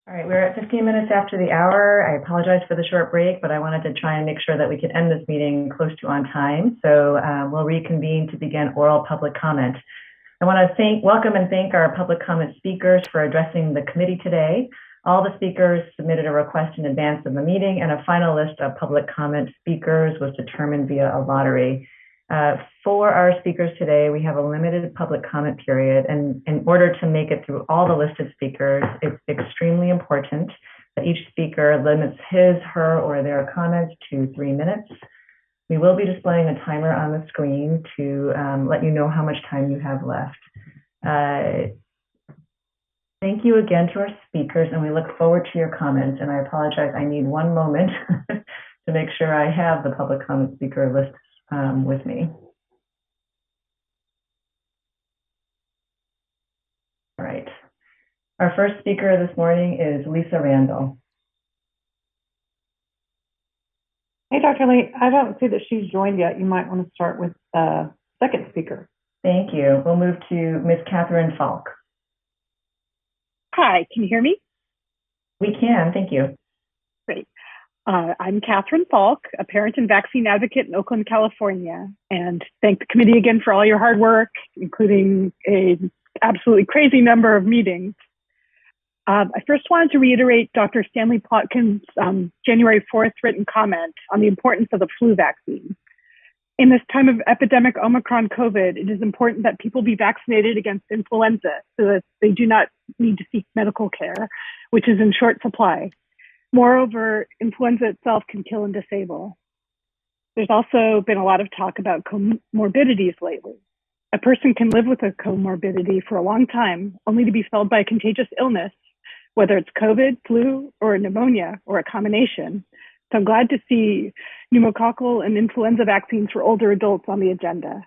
All right, we're at 15 minutes after the hour. I apologize for the short break, but I wanted to try and make sure that we could end this meeting close to on time. So we'll reconvene to begin oral public comment. I want to welcome and thank our public comment speakers for addressing the committee today. All the speakers submitted a request in advance of the meeting, and a final list of public comment speakers was determined via a lottery. For our speakers today, we have a limited public comment period, and in order to make it through all the listed speakers, it's extremely important that each speaker limits his, her, or their comments to 3 minutes. We will be displaying a timer on the screen to let you know how much time you have left. Thank you again to our speakers, and we look forward to your comments. And I apologize, I need one moment to make sure I have the public comment speaker list with me. All right. Our first speaker this morning is Lisa Randall. Hey, Dr. Lee, I don't see that she's joined yet. You might want to start with the second speaker. Thank you. We'll move to Ms. Catherine Falk. Hi, can you hear me? We can, thank you. Great. I'm Catherine Falk, a parent and vaccine advocate in Oakland, California, and thank the committee again for all your hard work, including an absolutely crazy number of meetings. I first wanted to reiterate Dr. Stanley Plotkin's January 4th written comment on the importance of the flu vaccine. In this time of epidemic Omicron COVID, it is important that people be vaccinated against influenza so that they do not need to seek medical care, which is in short supply. Moreover, influenza itself can kill and disable. There's also been a lot of talk about comorbidities lately. A person can live with a comorbidity for a long time, only to be felled by a contagious illness, whether it's COVID, flu, or pneumonia, or a combination. So I'm glad to see pneumococcal and influenza vaccines for older adults on the agenda.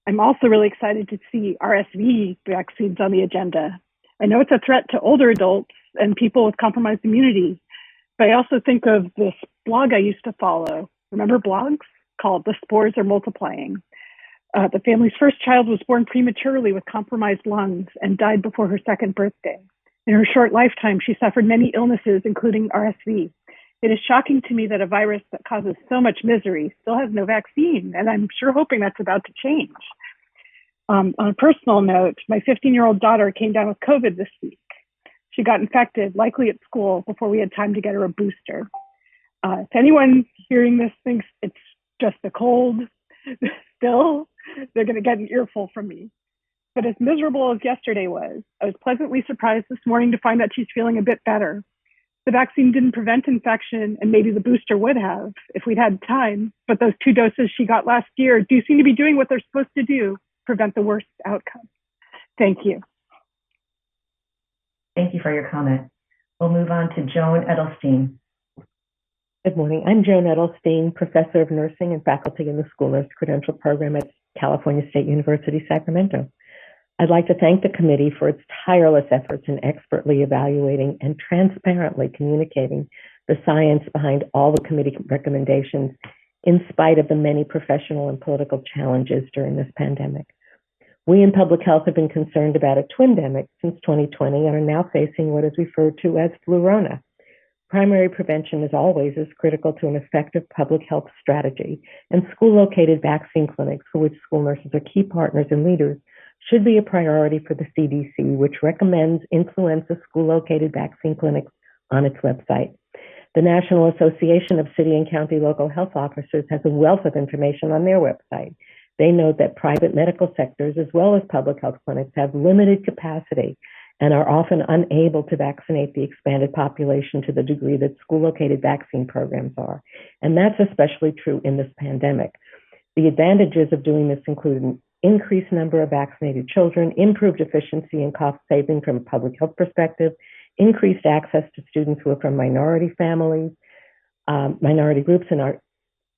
I'm also really excited to see RSV vaccines on the agenda. I know it's a threat to older adults and people with compromised immunity, but I also think of this blog I used to follow. Remember blogs? Called The Spores Are Multiplying. The family's first child was born prematurely with compromised lungs and died before her second birthday. In her short lifetime, she suffered many illnesses, including RSV. It is shocking to me that a virus that causes so much misery still has no vaccine, and I'm sure hoping that's about to change. On a personal note, my 15-year-old daughter came down with COVID this week. She got infected, likely at school, before we had time to get her a booster. If anyone hearing this thinks it's just a cold, still, they're going to get an earful from me. But as miserable as yesterday was, I was pleasantly surprised this morning to find that she's feeling a bit better. The vaccine didn't prevent infection, and maybe the booster would have if we'd had time, but those 2 doses she got last year do seem to be doing what they're supposed to do, prevent the worst outcome. Thank you. Thank you for your comment. We'll move on to Joan Edelstein. Good morning. I'm Joan Edelstein, professor of nursing and faculty in the School Nurse Credential Program at California State University, Sacramento. I'd like to thank the committee for its tireless efforts in expertly evaluating and transparently communicating the science behind all the committee recommendations in spite of the many professional and political challenges during this pandemic. We in public health have been concerned about a twindemic since 2020 and are now facing what is referred to as flurona. Primary prevention, as always, is critical to an effective public health strategy, and school-located vaccine clinics, for which school nurses are key partners and leaders, should be a priority for the CDC, which recommends influenza school-located vaccine clinics on its website. The National Association of City and County Local Health Officers has a wealth of information on their website. They note that private medical sectors, as well as public health clinics, have limited capacity and are often unable to vaccinate the expanded population to the degree that school-located vaccine programs are. And that's especially true in this pandemic. The advantages of doing this include an increased number of vaccinated children, improved efficiency and cost saving from a public health perspective, increased access to students who are from minority families, minority groups and are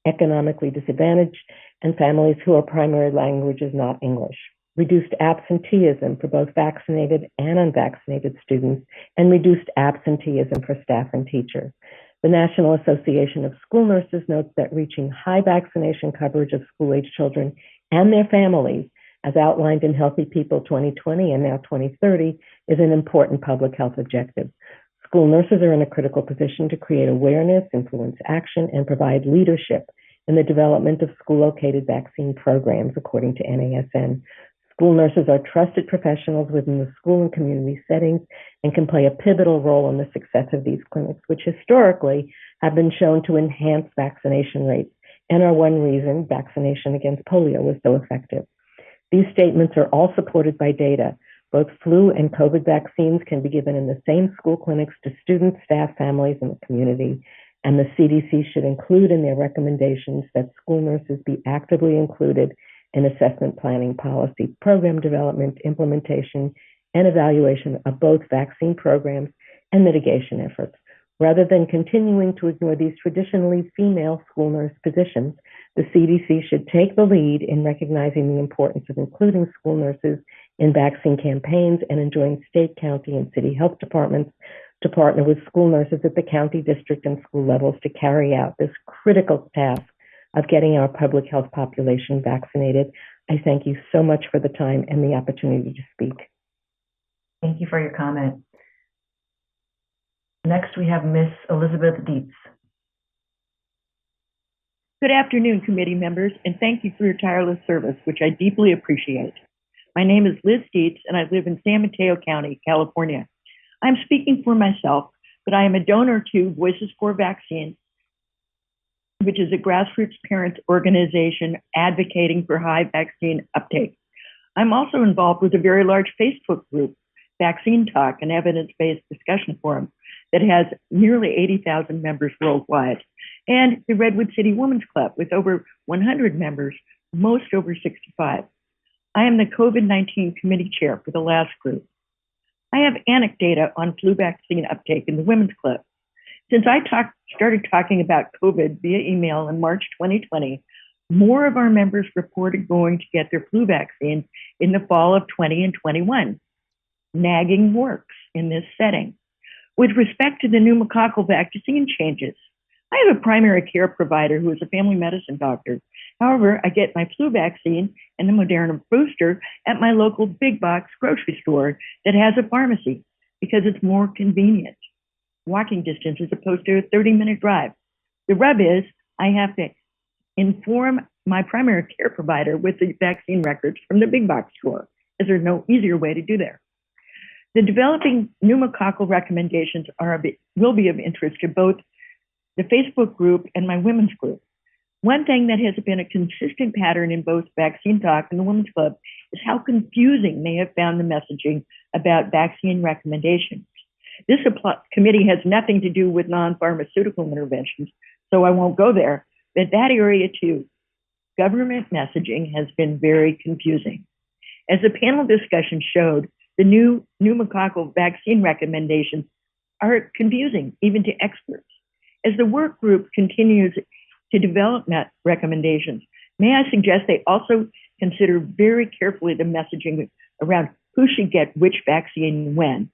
economically disadvantaged, and families who are primary language is not English, reduced absenteeism for both vaccinated and unvaccinated students, and reduced absenteeism for staff and teachers. The National Association of School Nurses notes that reaching high vaccination coverage of school-age children and their families, as outlined in Healthy People 2020 and now 2030, is an important public health objective. School nurses are in a critical position to create awareness, influence action, and provide leadership in the development of school-located vaccine programs, according to NASN. School nurses are trusted professionals within the school and community settings and can play a pivotal role in the success of these clinics, which historically have been shown to enhance vaccination rates and are one reason vaccination against polio was so effective. These statements are all supported by data. Both flu and COVID vaccines can be given in the same school clinics to students, staff, families, and the community. And the CDC should include in their recommendations that school nurses be actively included in assessment planning, policy, program development, implementation, and evaluation of both vaccine programs and mitigation efforts. Rather than continuing to ignore these traditionally female school nurse positions, the CDC should take the lead in recognizing the importance of including school nurses in vaccine campaigns and enjoin state, county, and city health departments to partner with school nurses at the county, district, and school levels to carry out this critical task of getting our public health population vaccinated. I thank you so much for the time and the opportunity to speak. Thank you for your comment. Next, we have Ms. Elizabeth Dietz. Good afternoon, committee members, and thank you for your tireless service, which I deeply appreciate. My name is Liz Dietz, and I live in San Mateo County, California. I'm speaking for myself, but I am a donor to Voices for Vaccine, which is a grassroots parent organization advocating for high vaccine uptake. I'm also involved with a very large Facebook group, Vaccine Talk, an evidence-based discussion forum that has nearly 80,000 members worldwide, and the Redwood City Women's Club with over 100 members, most over 65. I am the COVID-19 committee chair for the last group. I have anecdata on flu vaccine uptake in the Women's Club. Since I started talking about COVID via email in March 2020, more of our members reported going to get their flu vaccine in the fall of 20 and 21. Nagging works in this setting. With respect to the pneumococcal vaccine changes, I have a primary care provider who is a family medicine doctor. However, I get my flu vaccine and the Moderna booster at my local big box grocery store that has a pharmacy because it's more convenient. Walking distance as opposed to a 30-minute drive. The rub is I have to inform my primary care provider with the vaccine records from the big box store, as there's no easier way to do that. The developing pneumococcal recommendations will be of interest to both the Facebook group and my women's group. One thing that has been a consistent pattern in both Vaccine Talk and the Women's Club is how confusing they have found the messaging about vaccine recommendations. This committee has nothing to do with non-pharmaceutical interventions, so I won't go there. But that area too, government messaging has been very confusing. As the panel discussion showed, the new pneumococcal vaccine recommendations are confusing, even to experts. As the work group continues to develop recommendations, may I suggest they also consider very carefully the messaging around who should get which vaccine when.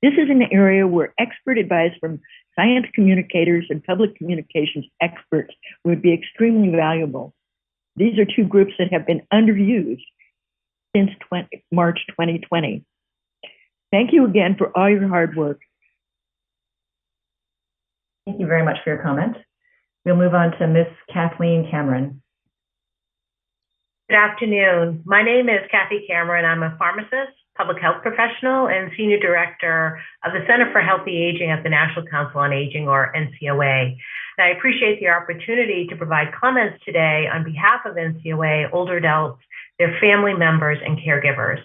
This is an area where expert advice from science communicators and public communications experts would be extremely valuable. These are two groups that have been underused since March 2020. Thank you again for all your hard work. Thank you very much for your comment. We'll move on to Ms. Kathleen Cameron. Good afternoon. My name is Kathy Cameron. I'm a pharmacist, public health professional, and senior director of the Center for Healthy Aging at the National Council on Aging, or NCOA. And I appreciate the opportunity to provide comments today on behalf of NCOA, older adults, their family members, and caregivers.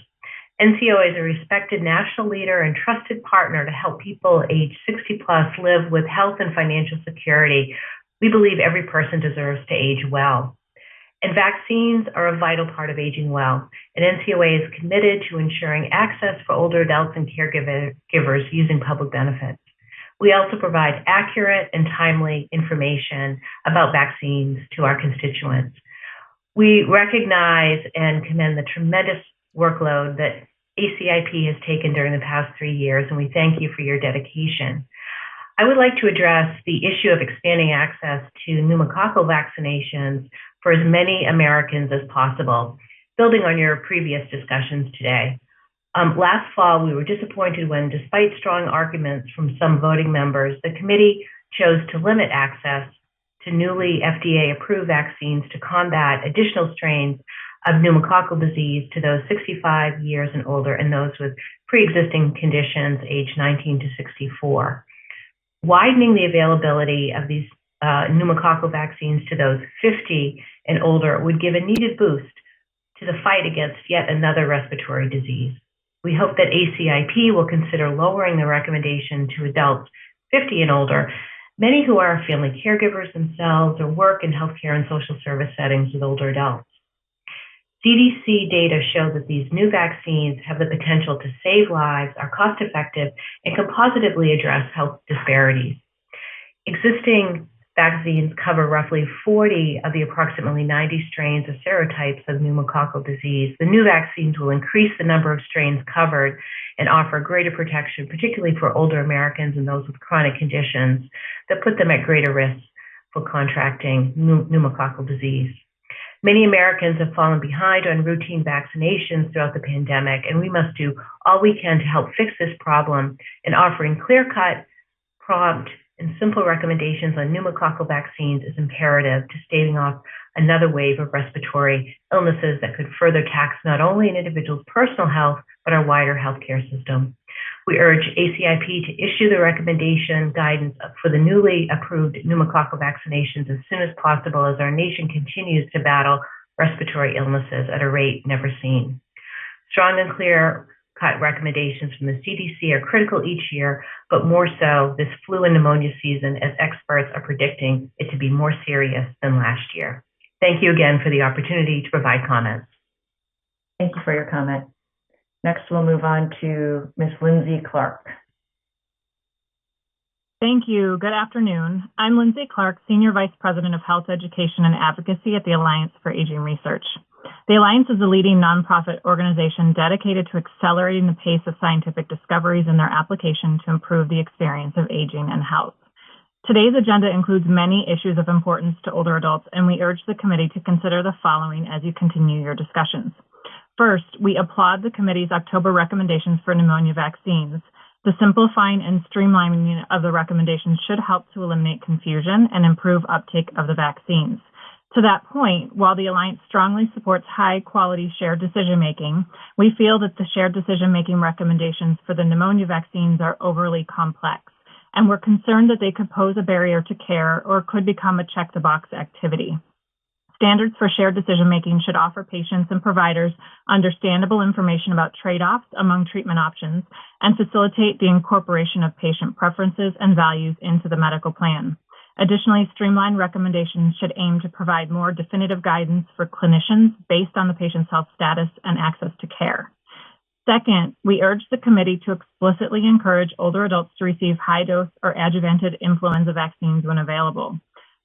NCOA is a respected national leader and trusted partner to help people age 60 plus live with health and financial security. We believe every person deserves to age well. And vaccines are a vital part of aging well. And NCOA is committed to ensuring access for older adults and caregivers using public benefits. We also provide accurate and timely information about vaccines to our constituents. We recognize and commend the tremendous workload that ACIP has taken during the past 3 years, and we thank you for your dedication. I would like to address the issue of expanding access to pneumococcal vaccinations for as many Americans as possible, building on your previous discussions today. Last fall, we were disappointed when, despite strong arguments from some voting members, the committee chose to limit access to newly FDA-approved vaccines to combat additional strains of pneumococcal disease to those 65 years and older and those with pre-existing conditions aged 19 to 64. Widening the availability of these pneumococcal vaccines to those 50 and older would give a needed boost to the fight against yet another respiratory disease. We hope that ACIP will consider lowering the recommendation to adults 50 and older, many who are family caregivers themselves or work in healthcare and social service settings with older adults. CDC data show that these new vaccines have the potential to save lives, are cost-effective, and can positively address health disparities. Existing vaccines cover roughly 40 of the approximately 90 strains of serotypes of pneumococcal disease. The new vaccines will increase the number of strains covered and offer greater protection, particularly for older Americans and those with chronic conditions that put them at greater risk for contracting pneumococcal disease. Many Americans have fallen behind on routine vaccinations throughout the pandemic, and we must do all we can to help fix this problem. And offering clear-cut, prompt, and simple recommendations on pneumococcal vaccines is imperative to staving off another wave of respiratory illnesses that could further tax not only an individual's personal health, but our wider healthcare system. We urge ACIP to issue the recommendation guidance for the newly approved pneumococcal vaccinations as soon as possible as our nation continues to battle respiratory illnesses at a rate never seen. Strong and clear-cut recommendations from the CDC are critical each year, but more so this flu and pneumonia season, as experts are predicting it to be more serious than last year. Thank you again for the opportunity to provide comments. Thank you for your comment. Next, we'll move on to Ms. Lindsay Clark. Thank you. Good afternoon. I'm Lindsay Clark, Senior Vice President of Health Education and Advocacy at the Alliance for Aging Research. The Alliance is a leading nonprofit organization dedicated to accelerating the pace of scientific discoveries and their application to improve the experience of aging and health. Today's agenda includes many issues of importance to older adults, and we urge the committee to consider the following as you continue your discussions. First, we applaud the committee's October recommendations for pneumonia vaccines. The simplifying and streamlining of the recommendations should help to eliminate confusion and improve uptake of the vaccines. To that point, while the Alliance strongly supports high-quality shared decision-making, we feel that the shared decision-making recommendations for the pneumonia vaccines are overly complex, and we're concerned that they could pose a barrier to care or could become a check-the-box activity. Standards for shared decision-making should offer patients and providers understandable information about trade-offs among treatment options and facilitate the incorporation of patient preferences and values into the medical plan. Additionally, streamlined recommendations should aim to provide more definitive guidance for clinicians based on the patient's health status and access to care. Second, we urge the committee to explicitly encourage older adults to receive high-dose or adjuvanted influenza vaccines when available.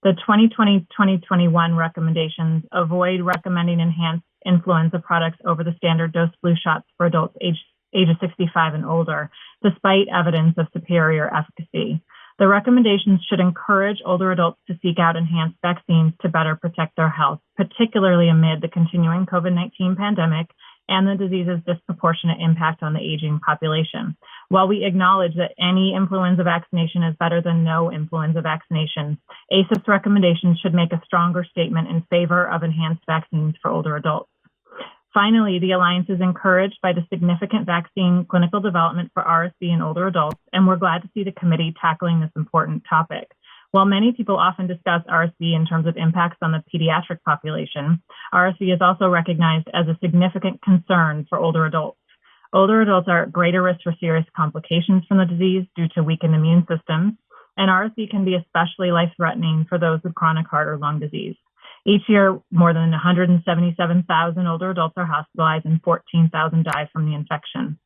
The 2020-2021 recommendations avoid recommending enhanced influenza products over the standard dose flu shots for adults ages 65 and older, despite evidence of superior efficacy. The recommendations should encourage older adults to seek out enhanced vaccines to better protect their health, particularly amid the continuing COVID-19 pandemic and the disease's disproportionate impact on the aging population. While we acknowledge that any influenza vaccination is better than no influenza vaccination, ACIP's recommendations should make a stronger statement in favor of enhanced vaccines for older adults. Finally, the Alliance is encouraged by the significant vaccine clinical development for RSV in older adults, and we're glad to see the committee tackling this important topic. While many people often discuss RSV in terms of impacts on the pediatric population, RSV is also recognized as a significant concern for older adults. Older adults are at greater risk for serious complications from the disease due to weakened immune systems, and RSV can be especially life-threatening for those with chronic heart or lung disease. Each year, more than 177,000 older adults are hospitalized and 14,000 die from the infection.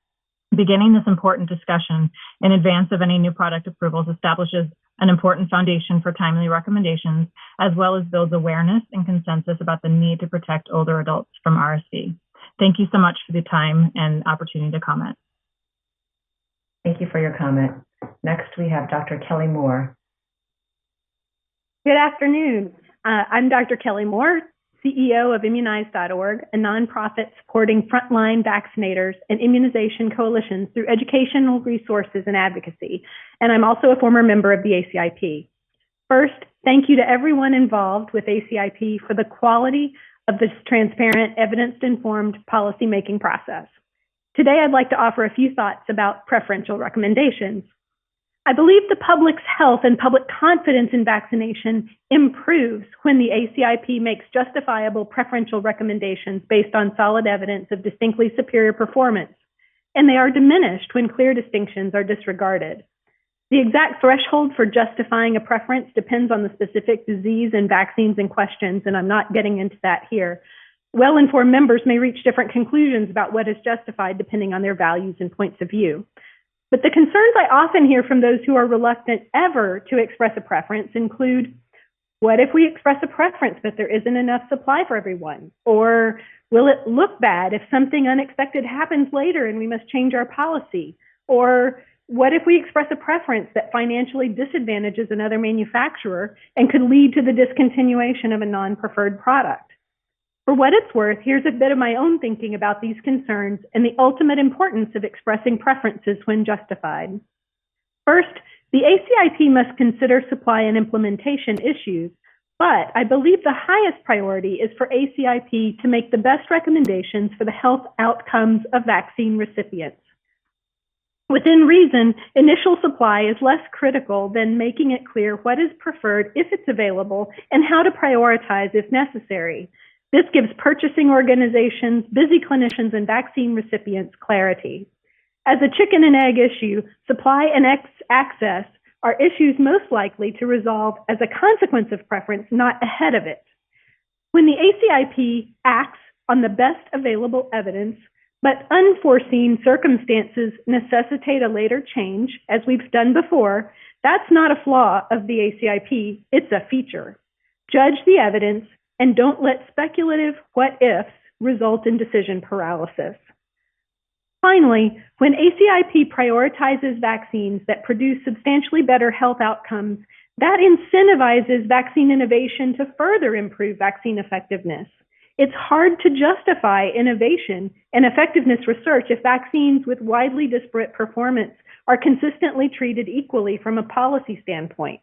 Beginning this important discussion in advance of any new product approvals establishes an important foundation for timely recommendations, as well as builds awareness and consensus about the need to protect older adults from RSV. Thank you so much for the time and opportunity to comment. Thank you for your comment. Next, we have Dr. Kelly Moore. Good afternoon. I'm Dr. Kelly Moore, CEO of Immunize.org, a nonprofit supporting frontline vaccinators and immunization coalitions through educational resources and advocacy. And I'm also a former member of the ACIP. First, thank you to everyone involved with ACIP for the quality of this transparent, evidence-informed policymaking process. Today, I'd like to offer a few thoughts about preferential recommendations. I believe the public's health and public confidence in vaccination improves when the ACIP makes justifiable preferential recommendations based on solid evidence of distinctly superior performance, and they are diminished when clear distinctions are disregarded. The exact threshold for justifying a preference depends on the specific disease and vaccines in questions, and I'm not getting into that here. Well-informed members may reach different conclusions about what is justified depending on their values and points of view. But the concerns I often hear from those who are reluctant ever to express a preference include, what if we express a preference but there isn't enough supply for everyone? Or will it look bad if something unexpected happens later and we must change our policy? Or what if we express a preference that financially disadvantages another manufacturer and could lead to the discontinuation of a non-preferred product? For what it's worth, here's a bit of my own thinking about these concerns and the ultimate importance of expressing preferences when justified. First, the ACIP must consider supply and implementation issues, but I believe the highest priority is for ACIP to make the best recommendations for the health outcomes of vaccine recipients. Within reason, initial supply is less critical than making it clear what is preferred if it's available and how to prioritize if necessary. This gives purchasing organizations, busy clinicians, and vaccine recipients clarity. As a chicken and egg issue, supply and access are issues most likely to resolve as a consequence of preference, not ahead of it. When the ACIP acts on the best available evidence, but unforeseen circumstances necessitate a later change, as we've done before, that's not a flaw of the ACIP, it's a feature. Judge the evidence, and don't let speculative what-ifs result in decision paralysis. Finally, when ACIP prioritizes vaccines that produce substantially better health outcomes, that incentivizes vaccine innovation to further improve vaccine effectiveness. It's hard to justify innovation and effectiveness research if vaccines with widely disparate performance are consistently treated equally from a policy standpoint.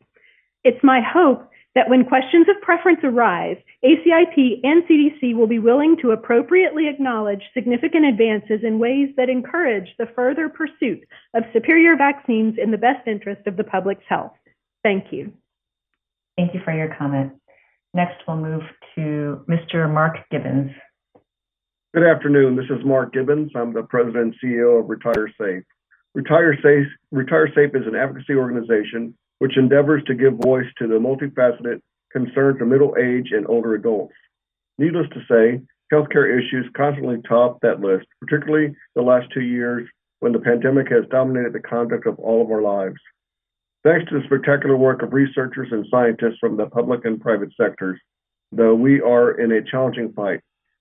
It's my hope that when questions of preference arise, ACIP and CDC will be willing to appropriately acknowledge significant advances in ways that encourage the further pursuit of superior vaccines in the best interest of the public's health. Thank you. Thank you for your comment. Next, we'll move to Mr. Mark Gibbons. Good afternoon. This is Mark Gibbons. I'm the president and CEO of Retire Safe. Retire Safe is an advocacy organization which endeavors to give voice to the multifaceted concerns of middle-aged and older adults. Needless to say, healthcare issues constantly top that list, particularly the last 2 years when the pandemic has dominated the conduct of all of our lives. Thanks to the spectacular work of researchers and scientists from the public and private sectors, though we are in a challenging fight,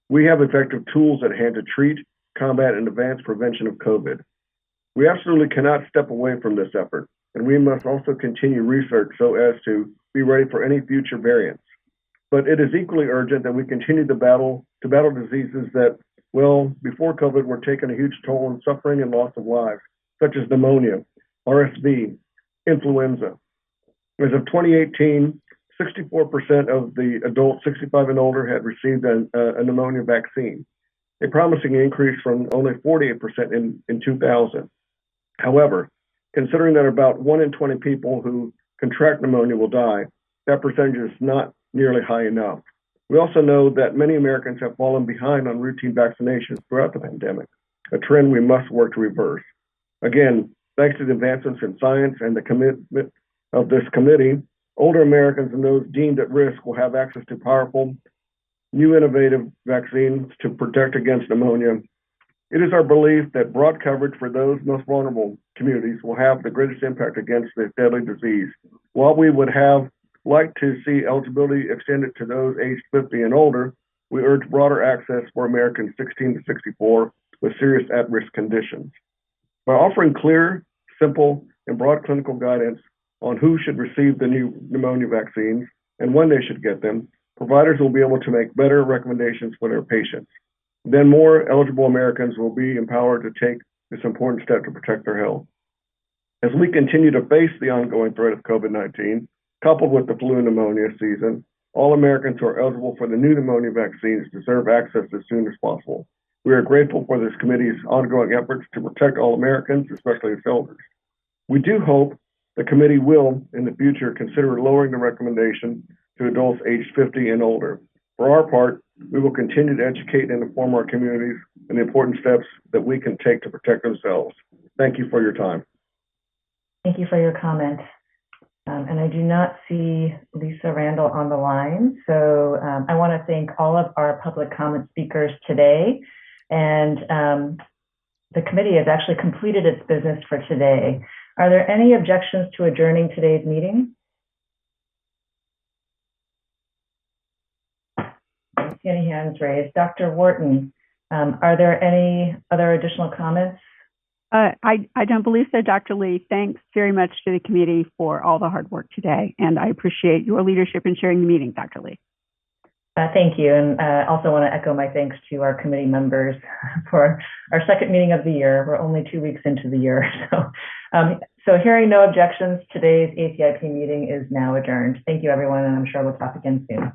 we have effective tools at hand to treat, combat, and advance prevention of COVID. We absolutely cannot step away from this effort, and we must also continue research so as to be ready for any future variants. But it is equally urgent that we continue to battle diseases that, well, before COVID were taking a huge toll on suffering and loss of lives, such as pneumonia, RSV, influenza. As of 2018, 64% of the adults 65 and older had received a pneumonia vaccine, a promising increase from only 48% in 2000. However, considering that about 1 in 20 people who contract pneumonia will die, that percentage is not nearly high enough. We also know that many Americans have fallen behind on routine vaccinations throughout the pandemic, a trend we must work to reverse. Again, thanks to the advancements in science and the commitment of this committee, older Americans and those deemed at risk will have access to powerful, new innovative vaccines to protect against pneumonia. It is our belief that broad coverage for those most vulnerable communities will have the greatest impact against this deadly disease. While we would have liked to see eligibility extended to those aged 50 and older, we urge broader access for Americans 16 to 64 with serious at-risk conditions. By offering clear, simple, and broad clinical guidance on who should receive the new pneumonia vaccines and when they should get them, Providers will be able to make better recommendations for their patients. Then more eligible Americans will be empowered to take this important step to protect their health. As we continue to face the ongoing threat of COVID-19, coupled with the flu and pneumonia season, all Americans who are eligible for the new pneumonia vaccines deserve access as soon as possible. We are grateful for this committee's ongoing efforts to protect all Americans, especially its elders. We do hope the committee will, in the future, consider lowering the recommendation to adults aged 50 and older. For our part, we will continue to educate and inform our communities on the important steps that we can take to protect themselves. Thank you for your time. Thank you for your comment. And I do not see Lisa Randall on the line. So I want to thank all of our public comment speakers today. And the committee has actually completed its business for today. Are there any objections to adjourning today's meeting? I don't see any hands raised. Dr. Wharton, are there any other additional comments? I don't believe so, Dr. Lee. Thanks very much to the committee for all the hard work today, and I appreciate your leadership in sharing the meeting, Dr. Lee. Thank you, and I also want to echo my thanks to our committee members for our second meeting of the year. We're only 2 weeks into the year, so hearing no objections, today's ACIP meeting is now adjourned. Thank you, everyone, and I'm sure we'll talk again soon.